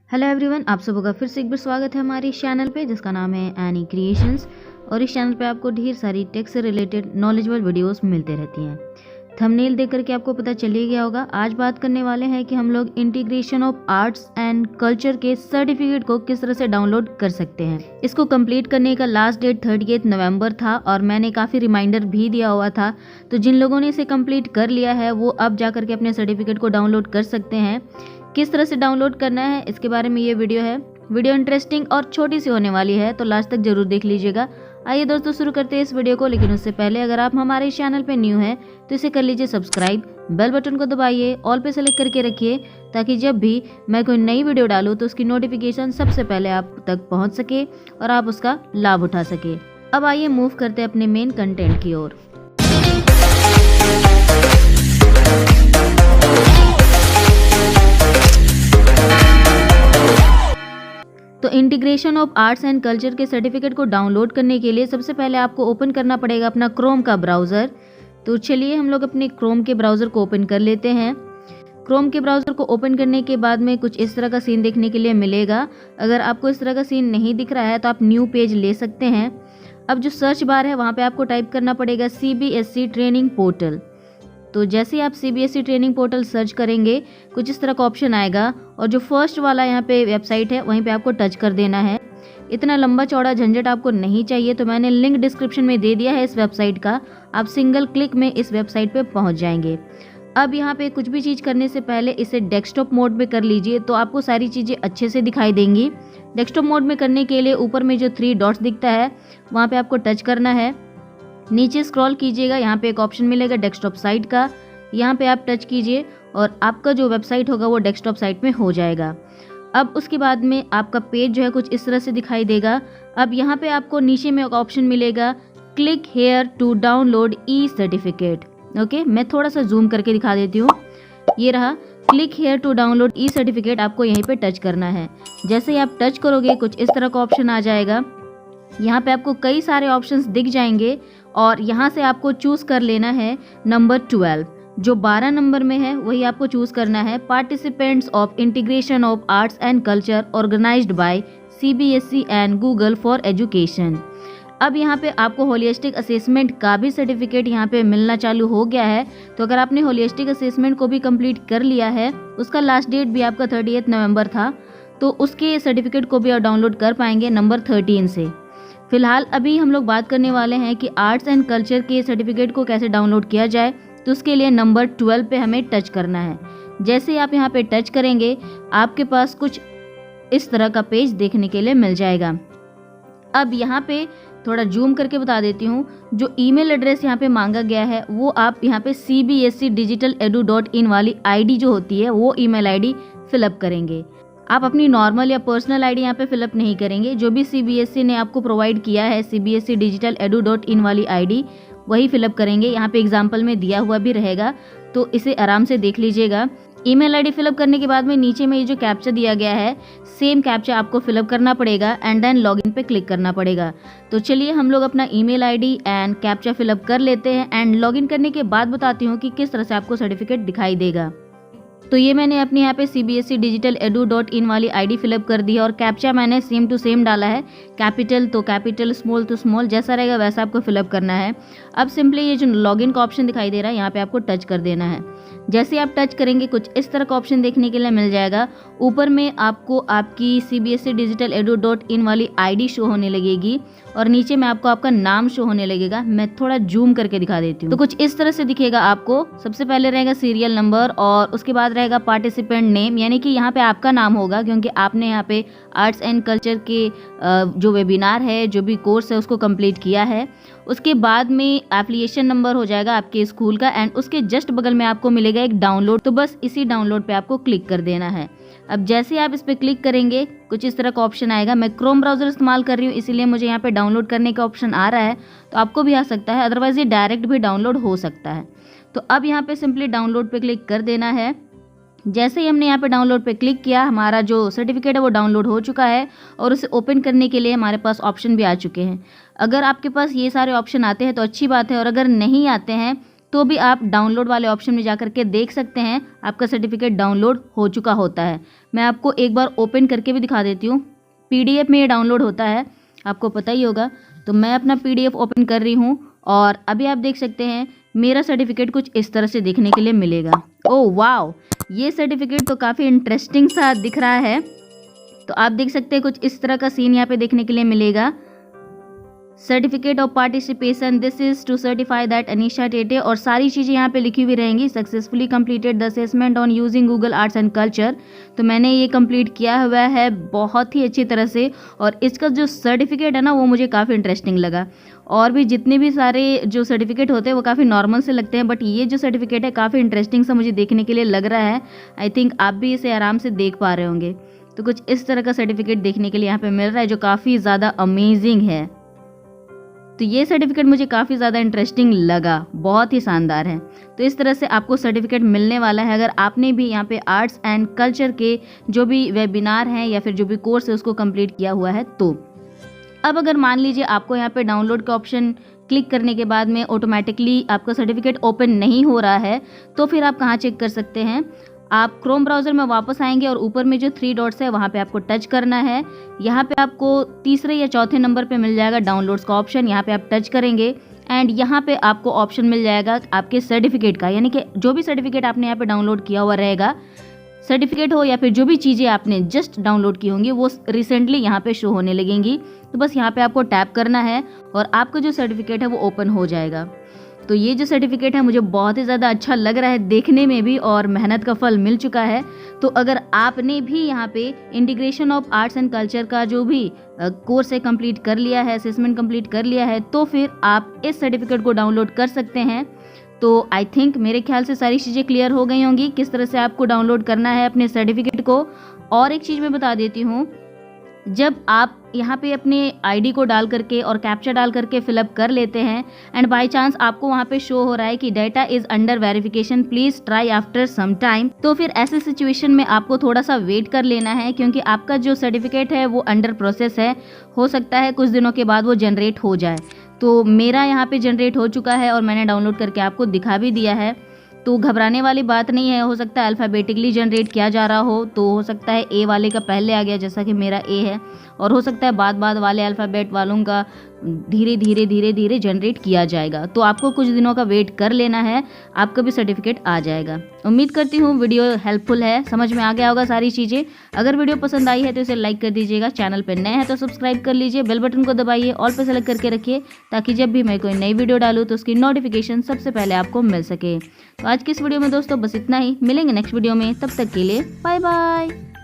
Hello everyone, आप सबों का फिर से एक बार स्वागत है हमारे इस चैनल पे जिसका नाम है एनी क्रिएशंस। और इस चैनल पे आपको ढेर सारी टेक से रिलेटेड नॉलेजेबल वीडियोस मिलते रहती हैं। थंबनेल देख करके आपको पता चल ही गया होगा। आज बात करने वाले हैं कि हम लोग integration of arts and culture के सर्टिफिकेट को किस तरह से डाउनलोड कर सकते हैं। इसको कंप्लीट करने का लास्ट डेट 30 नवंबर था और मैंने काफ़ी रिमाइंडर भी दिया हुआ था। तो जिन लोगों ने इसे कंप्लीट कर लिया है वो अब जा करके अपने सर्टिफिकेट को डाउनलोड कर सकते हैं। किस तरह से डाउनलोड करना है इसके बारे में ये वीडियो है। वीडियो इंटरेस्टिंग और छोटी सी होने वाली है तो लास्ट तक जरूर देख लीजिएगा। आइए दोस्तों शुरू करते हैं इस वीडियो को, लेकिन उससे पहले अगर आप हमारे इस चैनल पे न्यू हैं तो इसे कर लीजिए सब्सक्राइब, बेल बटन को दबाइए, ऑल पे सेलेक्ट करके रखिए ताकि जब भी मैं कोई नई वीडियो डालूँ तो उसकी नोटिफिकेशन सबसे पहले आप तक पहुँच सके और आप उसका लाभ उठा सके। अब आइए मूव करते हैं अपने मेन कंटेंट की ओर। तो integration of arts and culture के सर्टिफिकेट को डाउनलोड करने के लिए सबसे पहले आपको ओपन करना पड़ेगा अपना क्रोम का ब्राउज़र। तो चलिए हम लोग अपने क्रोम के ब्राउज़र को ओपन कर लेते हैं। क्रोम के ब्राउज़र को ओपन करने के बाद में कुछ इस तरह का सीन देखने के लिए मिलेगा। अगर आपको इस तरह का सीन नहीं दिख रहा है तो आप न्यू पेज ले सकते हैं। अब जो सर्च बार है वहाँ पर आपको टाइप करना पड़ेगा CBSE ट्रेनिंग पोर्टल। तो जैसे ही आप CBSE ट्रेनिंग पोर्टल सर्च करेंगे कुछ इस तरह का ऑप्शन आएगा और जो फर्स्ट वाला यहाँ पे वेबसाइट है वहीं पे आपको टच कर देना है। इतना लंबा चौड़ा झंझट आपको नहीं चाहिए तो मैंने लिंक डिस्क्रिप्शन में दे दिया है इस वेबसाइट का। आप सिंगल क्लिक में इस वेबसाइट पे पहुँच जाएंगे। अब यहाँ पे कुछ भी चीज़ करने से पहले इसे डेस्कटॉप मोड में कर लीजिए तो आपको सारी चीज़ें अच्छे से दिखाई देंगी। डेस्कटॉप मोड में करने के लिए ऊपर में जो 3 डॉट्स दिखता है वहाँ पर आपको टच करना है। नीचे स्क्रॉल कीजिएगा, यहाँ पे एक ऑप्शन मिलेगा डेस्कटॉप साइट का, यहाँ पे आप टच कीजिए और आपका जो वेबसाइट होगा वो डेस्कटॉप साइट में हो जाएगा। अब उसके बाद में आपका पेज जो है कुछ इस तरह से दिखाई देगा। अब यहाँ पे आपको नीचे में एक ऑप्शन मिलेगा click here to download e certificate. Okay, मैं थोड़ा सा जूम करके दिखा देती हूँ। ये रहा click here to download e certificate, आपको यहीं पे टच करना है। जैसे ही आप टच करोगे कुछ इस तरह का ऑप्शन आ जाएगा। यहाँ पे आपको कई सारे ऑप्शंस दिख जाएंगे और यहाँ से आपको चूज़ कर लेना है नंबर 12। जो 12 नंबर में है वही आपको चूज़ करना है। Participants of integration of arts and culture organised by CBSE and Google for education. अब यहाँ पे आपको होलिस्टिक असेसमेंट का भी सर्टिफिकेट यहाँ पे मिलना चालू हो गया है। तो अगर आपने होलिस्टिक असेसमेंट को भी कंप्लीट कर लिया है, उसका लास्ट डेट भी आपका 30 नवंबर था, तो उसके सर्टिफिकेट को भी आप डाउनलोड कर पाएंगे नंबर 13 से। फिलहाल अभी हम लोग बात करने वाले हैं कि आर्ट्स एंड कल्चर के सर्टिफिकेट को कैसे डाउनलोड किया जाए। तो उसके लिए नंबर 12 पे हमें टच करना है। जैसे ही आप यहाँ पे टच करेंगे आपके पास कुछ इस तरह का पेज देखने के लिए मिल जाएगा। अब यहाँ पे थोड़ा जूम करके बता देती हूँ, जो ईमेल एड्रेस यहाँ पे मांगा गया है वो आप यहाँ पे cbsedigitaledu.in वाली ID जो होती है वो ईमेल ID फिलअप करेंगे। आप अपनी नॉर्मल या पर्सनल ID यहाँ पे फिलअप नहीं करेंगे। जो भी CBSE ने आपको प्रोवाइड किया है cbsedigitaledu.in वाली ID वही फिलअप करेंगे। यहाँ पे एग्जाम्पल में दिया हुआ भी रहेगा तो इसे आराम से देख लीजिएगा। ईमेल ID फिलअप करने के बाद में नीचे में ये जो कैप्चा दिया गया है सेम कैप्चा आपको फिलअप करना पड़ेगा एंड देन लॉगिन पे क्लिक करना पड़ेगा। तो चलिए हम लोग अपना email ID and captcha fill up कर लेते हैं एंड लॉगिन करने के बाद बताती हूँ कि किस तरह से आपको सर्टिफिकेट दिखाई देगा। तो ये मैंने अपने यहाँ पे cbsedigitaledu.in वाली ID फिलअप कर दी है और कैप्चा मैंने सेम टू सेम डाला है। कैपिटल तो कैपिटल, स्मॉल तो स्मॉल, जैसा रहेगा वैसा आपको फिलअप करना है। अब सिंपली ये जो लॉगिन का ऑप्शन दिखाई दे रहा है यहाँ पे आपको टच कर देना है। जैसे आप टच करेंगे कुछ इस तरह का ऑप्शन देखने के लिए मिल जाएगा। ऊपर में आपको आपकी cbsedigitaledu.in वाली ID शो होने लगेगी और नीचे में आपको आपका नाम शो होने लगेगा। मैं थोड़ा जूम करके दिखा देती हूँ। तो कुछ इस तरह से दिखेगा आपको। सबसे पहले रहेगा सीरियल नंबर और उसके बाद रहेगा पार्टिसिपेंट नेम, यानी कि यहाँ पे आपका नाम होगा क्योंकि आपने यहाँ पे आर्ट्स एंड कल्चर के जो वेबिनार है, जो भी कोर्स है उसको कंप्लीट किया है। उसके बाद में एप्लीकेशन नंबर हो जाएगा आपके स्कूल का एंड उसके जस्ट बगल में आपको मिलेगा एक डाउनलोड। तो बस इसी डाउनलोड पे आपको क्लिक कर देना है। अब जैसे ही आप इस पर क्लिक करेंगे कुछ इस तरह का ऑप्शन आएगा। मैं क्रोम ब्राउज़र इस्तेमाल कर रही हूँ इसीलिए मुझे यहाँ पे डाउनलोड करने का ऑप्शन आ रहा है, तो आपको भी आ सकता है, अदरवाइज ये डायरेक्ट भी डाउनलोड हो सकता है। तो अब यहाँ पे सिंपली डाउनलोड पे क्लिक कर देना है। जैसे ही हमने यहाँ पे डाउनलोड पे क्लिक किया हमारा जो सर्टिफिकेट है वो डाउनलोड हो चुका है और उसे ओपन करने के लिए हमारे पास ऑप्शन भी आ चुके हैं। अगर आपके पास ये सारे ऑप्शन आते हैं तो अच्छी बात है और अगर नहीं आते हैं तो भी आप डाउनलोड वाले ऑप्शन में जाकर के देख सकते हैं, आपका सर्टिफिकेट डाउनलोड हो चुका होता है। मैं आपको एक बार ओपन करके भी दिखा देती हूँ। PDF में ये डाउनलोड होता है, आपको पता ही होगा। तो मैं अपना PDF ओपन कर रही हूँ और अभी आप देख सकते हैं मेरा सर्टिफिकेट कुछ इस तरह से देखने के लिए मिलेगा। ओह वाओ, ये सर्टिफिकेट तो काफ़ी इंटरेस्टिंग सा दिख रहा है। तो आप देख सकते हैं कुछ इस तरह का सीन यहाँ पे देखने के लिए मिलेगा। Certificate of participation, this is to certify that Anisha Tete, और सारी चीज़ें यहाँ पे लिखी हुई रहेंगी। Successfully completed the assessment on using Google arts and culture. तो मैंने ये कंप्लीट किया हुआ है बहुत ही अच्छी तरह से, और इसका जो सर्टिफिकेट है ना वो मुझे काफ़ी इंटरेस्टिंग लगा। और भी जितने भी सारे जो सर्टिफिकेट होते हैं वो काफ़ी नॉर्मल से लगते हैं, बट ये जो सर्टिफिकेट है काफ़ी इंटरेस्टिंग सा मुझे देखने के लिए लग रहा है। आई थिंक आप भी इसे आराम से देख पा रहे होंगे। तो कुछ इस तरह का सर्टिफिकेट देखने के लिए यहाँ पे मिल रहा है जो काफ़ी ज़्यादा अमेजिंग है। तो ये सर्टिफिकेट मुझे काफ़ी ज़्यादा इंटरेस्टिंग लगा, बहुत ही शानदार है। तो इस तरह से आपको सर्टिफिकेट मिलने वाला है अगर आपने भी यहाँ पे आर्ट्स एंड कल्चर के जो भी वेबिनार हैं या फिर जो भी कोर्स है उसको कंप्लीट किया हुआ है। तो अब अगर मान लीजिए आपको यहाँ पे डाउनलोड का ऑप्शन क्लिक करने के बाद में ऑटोमेटिकली आपका सर्टिफिकेट ओपन नहीं हो रहा है, तो फिर आप कहाँ चेक कर सकते हैं। आप क्रोम ब्राउज़र में वापस आएंगे और ऊपर में जो 3 डॉट्स है वहाँ पे आपको टच करना है। यहाँ पे आपको तीसरे या चौथे नंबर पे मिल जाएगा डाउनलोड्स का ऑप्शन, यहाँ पे आप टच करेंगे एंड यहाँ पे आपको ऑप्शन मिल जाएगा आपके सर्टिफिकेट का, यानी कि जो भी सर्टिफिकेट आपने यहाँ पे डाउनलोड किया हुआ रहेगा, सर्टिफिकेट हो या फिर जो भी चीज़ें आपने जस्ट डाउनलोड की होंगी वो रिसेंटली यहाँ पे शो होने लगेंगी। तो बस यहाँ पे आपको टैप करना है और आपका जो सर्टिफिकेट है वो ओपन हो जाएगा। तो ये जो सर्टिफिकेट है मुझे बहुत ही ज़्यादा अच्छा लग रहा है देखने में भी, और मेहनत का फल मिल चुका है। तो अगर आपने भी यहाँ पे integration of arts and culture का जो भी कोर्स है कंप्लीट कर लिया है, असेसमेंट कंप्लीट कर लिया है, तो फिर आप इस सर्टिफिकेट को डाउनलोड कर सकते हैं। तो आई थिंक मेरे ख्याल से सारी चीज़ें क्लियर हो गई होंगी किस तरह से आपको डाउनलोड करना है अपने सर्टिफिकेट को। और एक चीज़ मैं बता देती हूँ, जब आप यहाँ पे अपने आईडी को डाल करके और कैप्चा डाल करके फिलअप कर लेते हैं एंड बाय चांस आपको वहाँ पे शो हो रहा है कि data is under verification, please try after some time, तो फिर ऐसे सिचुएशन में आपको थोड़ा सा वेट कर लेना है, क्योंकि आपका जो सर्टिफिकेट है वो अंडर प्रोसेस है। हो सकता है कुछ दिनों के बाद वो जनरेट हो जाए। तो मेरा यहाँ पे जनरेट हो चुका है और मैंने डाउनलोड करके आपको दिखा भी दिया है। तो घबराने वाली बात नहीं है। हो सकता है अल्फ़ाबेटिकली जनरेट किया जा रहा हो, तो हो सकता है ए वाले का पहले आ गया जैसा कि मेरा ए है, और हो सकता है बाद वाले अल्फ़ाबेट वालों का धीरे धीरे जनरेट किया जाएगा। तो आपको कुछ दिनों का वेट कर लेना है, आपका भी सर्टिफिकेट आ जाएगा। उम्मीद करती हूँ वीडियो हेल्पफुल है, समझ में आ गया होगा सारी चीज़ें। अगर वीडियो पसंद आई है तो इसे लाइक कर दीजिएगा, चैनल पर नए हैं तो सब्सक्राइब कर लीजिए, बेल बटन को दबाइए, ऑल पे सेलेक्ट करके रखिए, ताकि जब भी मैं कोई नई वीडियो डालूँ तो उसकी नोटिफिकेशन सबसे पहले आपको मिल सके। तो आज की इस वीडियो में दोस्तों बस इतना ही, मिलेंगे नेक्स्ट वीडियो में, तब तक के लिए बाय बाय।